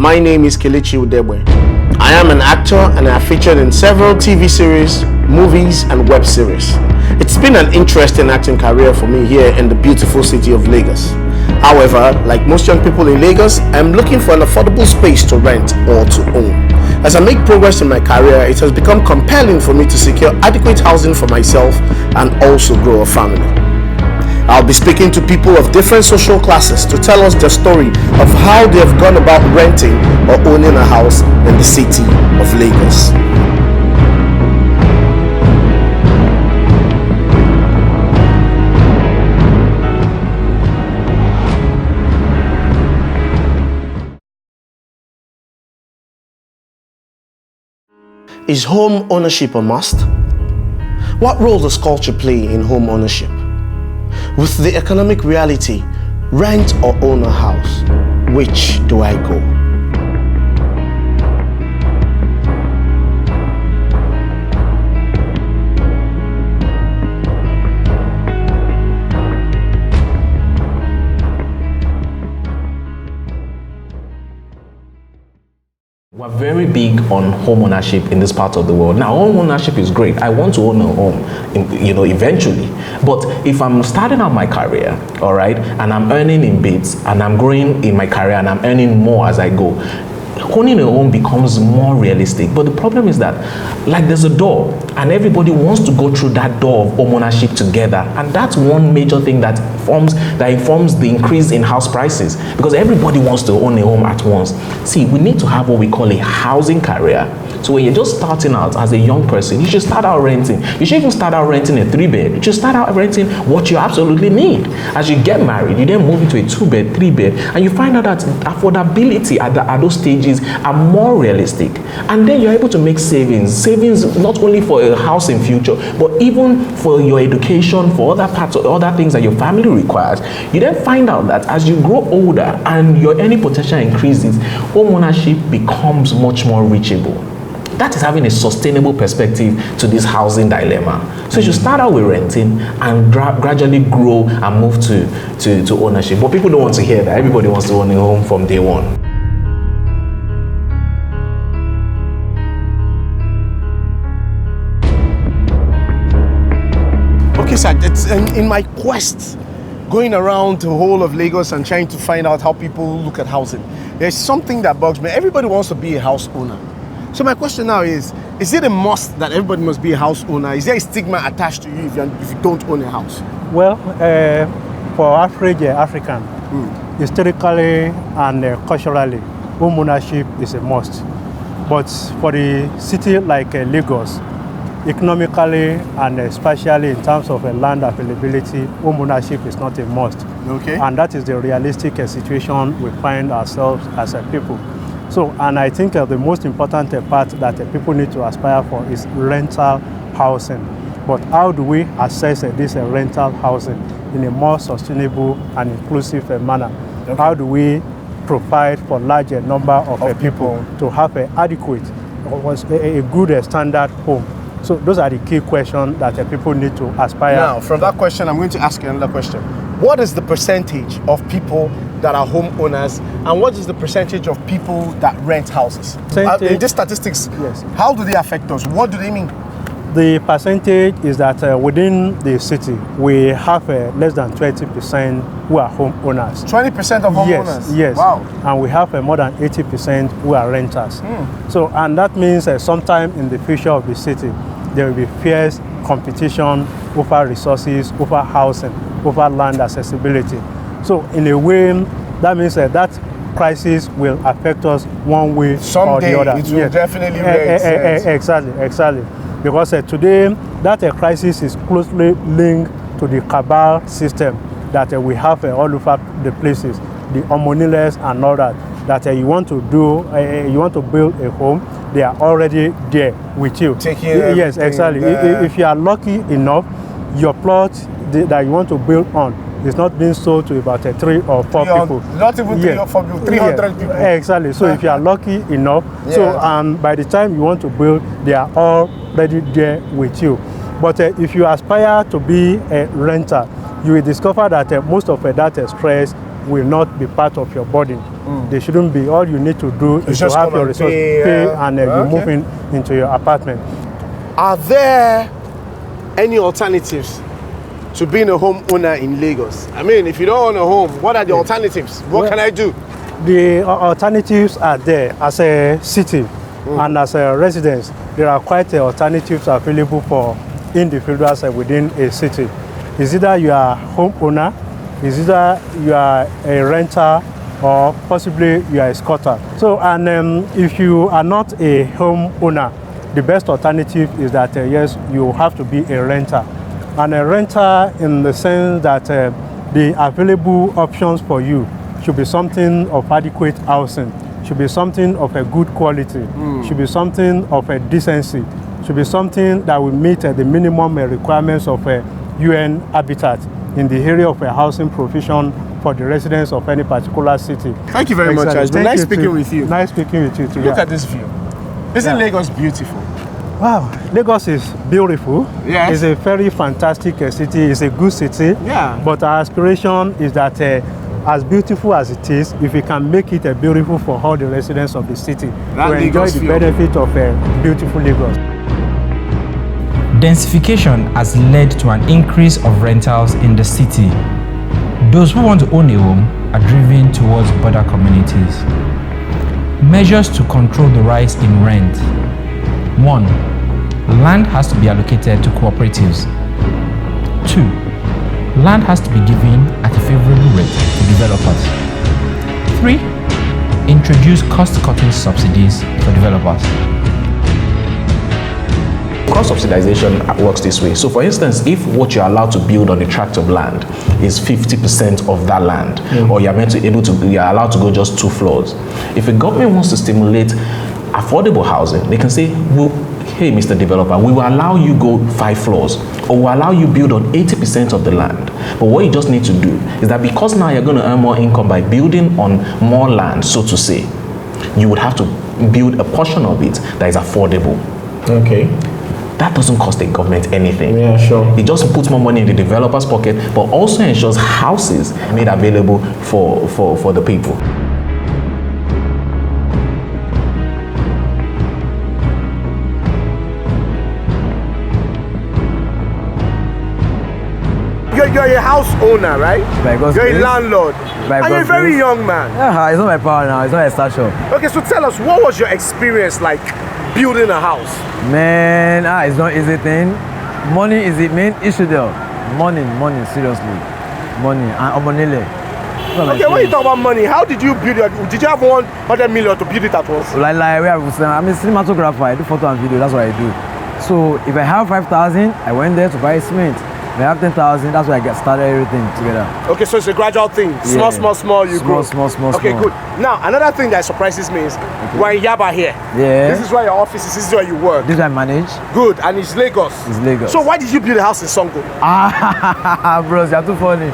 My name is Kelechi. I am an actor and I have featured in several TV series, movies and web series. It's been an interesting acting career for me here in the beautiful city of Lagos. However, like most young people in Lagos, I'm looking for an affordable space to rent or to own. As I make progress in my career, it has become compelling for me to secure adequate housing for myself and also grow a family. I'll be speaking to people of different social classes to tell us their story of how they have gone about renting or owning a house in the city of Lagos. Is home ownership a must? What role does culture play in home ownership? With the economic reality, rent or own a house, which do I go? We're very big on home ownership in this part of the world. Now, home ownership is great. I want to own a home, eventually. But if I'm starting out my career, all right, and I'm earning in bits, and I'm growing in my career, and I'm earning more as I go, owning a home becomes more realistic. But the problem is that, like, there's a door, and everybody wants to go through that door of home ownership together, and that's one major thing that informs the increase in house prices, because everybody wants to own a home at once. See, we need to have what we call a housing career. So when you're just starting out as a young person, you should start out renting. You should even start out renting a 3-bed. You should start out renting what you absolutely need. As you get married, you then move into a 2-bed, 3-bed, and you find out that affordability at those stages are more realistic. And then you're able to make savings not only for a house in future, but even for your education, for other things that your family requires. You then find out that as you grow older and your earning potential increases, home ownership becomes much more reachable. That is having a sustainable perspective to this housing dilemma. So you should start out with renting and gradually grow and move to ownership. But people don't want to hear that. Everybody wants to own a home from day one. Okay, sir, it's in my quest going around the whole of Lagos and trying to find out how people look at housing. There's something that bugs me. Everybody wants to be a house owner. So my question now is it a must that everybody must be a house owner? Is there a stigma attached to you if you don't own a house? Well, for average African, historically and culturally, home ownership is a must. But for the city like Lagos, economically and especially in terms of land availability, home ownership is not a must. Okay. And that is the realistic situation we find ourselves as a people. So, and I think the most important part that people need to aspire for is rental housing. But how do we assess this rental housing in a more sustainable and inclusive manner? Okay. How do we provide for larger number of people to have an adequate, a good standard home? So those are the key questions that people need to aspire. Now, from that question, I'm going to ask you another question. What is the percentage of people that are homeowners, and what is the percentage of people that rent houses? In these statistics, yes. How do they affect us? What do they mean? The percentage is that within the city, we have less than 20% who are homeowners. 20% of homeowners? Yes. Wow. And we have more than 80% who are renters. So, and that means sometime in the future of the city, there will be fierce competition over resources, over housing, over land accessibility. So in a way, that means that crisis will affect us one way someday or the other. It will definitely raise. Exactly. Because today, that crisis is closely linked to the cabal system that we have all over the places, the homoneles and all that. That you want to build a home, they are already there with you. Yes, exactly. If you are lucky enough, your plot that you want to build on is not being sold to about 3 or 4 people. Not even 3 or 4 people, 300 people. Exactly. So if you are lucky enough, so by the time you want to build, they are already there with you. But if you aspire to be a renter, you will discover that most of that stress will not be part of your burden. They shouldn't be. All you need to do is to have your resource, pay, and you move into your apartment. Are there any alternatives to being a homeowner in Lagos? I mean, if you don't own a home, what are the alternatives? What can I do? The alternatives are there. As a city and as a residence, there are quite alternatives available for individuals within a city. Is either you are a homeowner, is either you are a renter, or possibly you are a squatter. So, and if you are not a homeowner, the best alternative is that yes, you have to be a renter. And a renter in the sense that the available options for you should be something of adequate housing, should be something of a good quality, should be something of a decency, should be something that will meet the minimum requirements of a UN habitat in the area of a housing provision for the residents of any particular city. Thank you very much. It's been nice speaking with you. Nice speaking with you too. Look at this view. Isn't Lagos beautiful? Wow, Lagos is beautiful. Yes. It's a very fantastic city. It's a good city. Yeah. But our aspiration is that as beautiful as it is, if we can make it beautiful for all the residents of the city to enjoy the benefit of beautiful Lagos. Densification has led to an increase of rentals in the city. Those who want to own a home are driven towards border communities. Measures to control the rise in rent. 1. Land has to be allocated to cooperatives. 2. Land has to be given at a favorable rate to developers. 3. Introduce cost-cutting subsidies for developers. Cost subsidization works this way. So for instance, if what you're allowed to build on a tract of land is 50% of that land, or you're allowed to go just 2 floors. If a government wants to stimulate affordable housing, they can say, well, hey, Mr. Developer, we will allow you go 5 floors, or we'll allow you build on 80% of the land. But what you just need to do is that because now you're going to earn more income by building on more land, so to say, you would have to build a portion of it that is affordable. Okay. That doesn't cost the government anything. Yeah, sure. It just puts more money in the developer's pocket, but also ensures houses made available for the people. You're a house owner, right? You're a landlord. And you're a very young man. Yeah, it's not my power now, it's not a stature. Okay, so tell us, what was your experience like building a house? Man, it's not easy thing. Money is the main issue there. Money, seriously. Money, and money. Okay, when you talk about money, how did you build it? Did you have 100 million to build it at once? Like I'm a cinematographer, I do photo and video, that's what I do. So if I have 5,000, I went there to buy cement. If I have 10,000, that's where I get started everything together. Okay, so it's a gradual thing. Small, you grow. Small. Okay, good. Now, another thing that surprises me is we're in Yaba here. Yeah. This is where your office is, this is where you work. This is where I manage. Good, and it's Lagos. It's Lagos. So why did you build a house in Songo? Bros, you're too funny.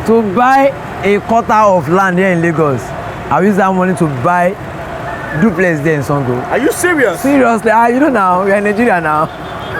To buy a quarter of land here in Lagos, I use that money to buy duplex there in Songo. Are you serious? Seriously, you know now, we're in Nigeria now.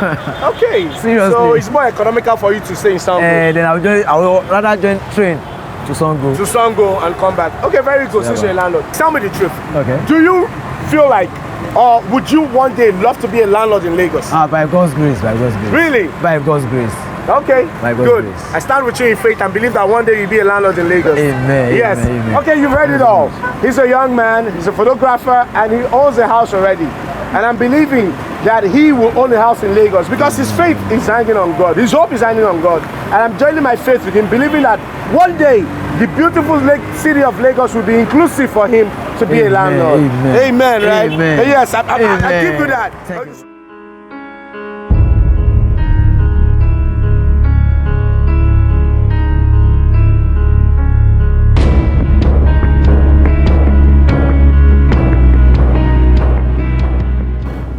Okay, seriously. So it's more economical for you to stay in Songo. Then I will rather join train to Songo. To Songo and come back. Okay, very good. Since you're a landlord, tell me the truth. Okay. Do you feel like, or would you one day love to be a landlord in Lagos? By God's grace, by God's grace. Really? By God's grace. Okay, by God's good. Grace. I stand with you in faith and believe that one day you'll be a landlord in Lagos. Amen. Yes. Amen. Okay, you've heard it all. He's a young man, he's a photographer, and he owns a house already. And I'm believing that he will own a house in Lagos because his faith is hanging on God. His hope is hanging on God. And I'm joining my faith with him, believing that one day the beautiful city of Lagos will be inclusive for him to be a landlord. Amen. Amen, right? Amen. Yes, I give you that. Thank you.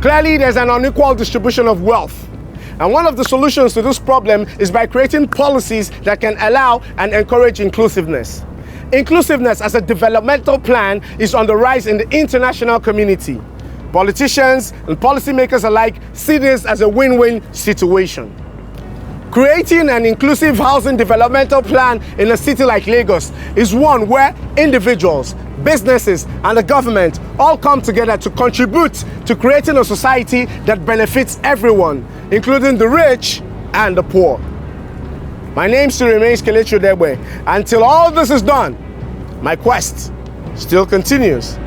Clearly, there's an unequal distribution of wealth. And one of the solutions to this problem is by creating policies that can allow and encourage inclusiveness. Inclusiveness as a developmental plan is on the rise in the international community. Politicians and policymakers alike see this as a win-win situation. Creating an inclusive housing developmental plan in a city like Lagos is one where individuals, businesses, and the government all come together to contribute to creating a society that benefits everyone, including the rich and the poor. My name still remains Kelechi. Until all this is done, my quest still continues.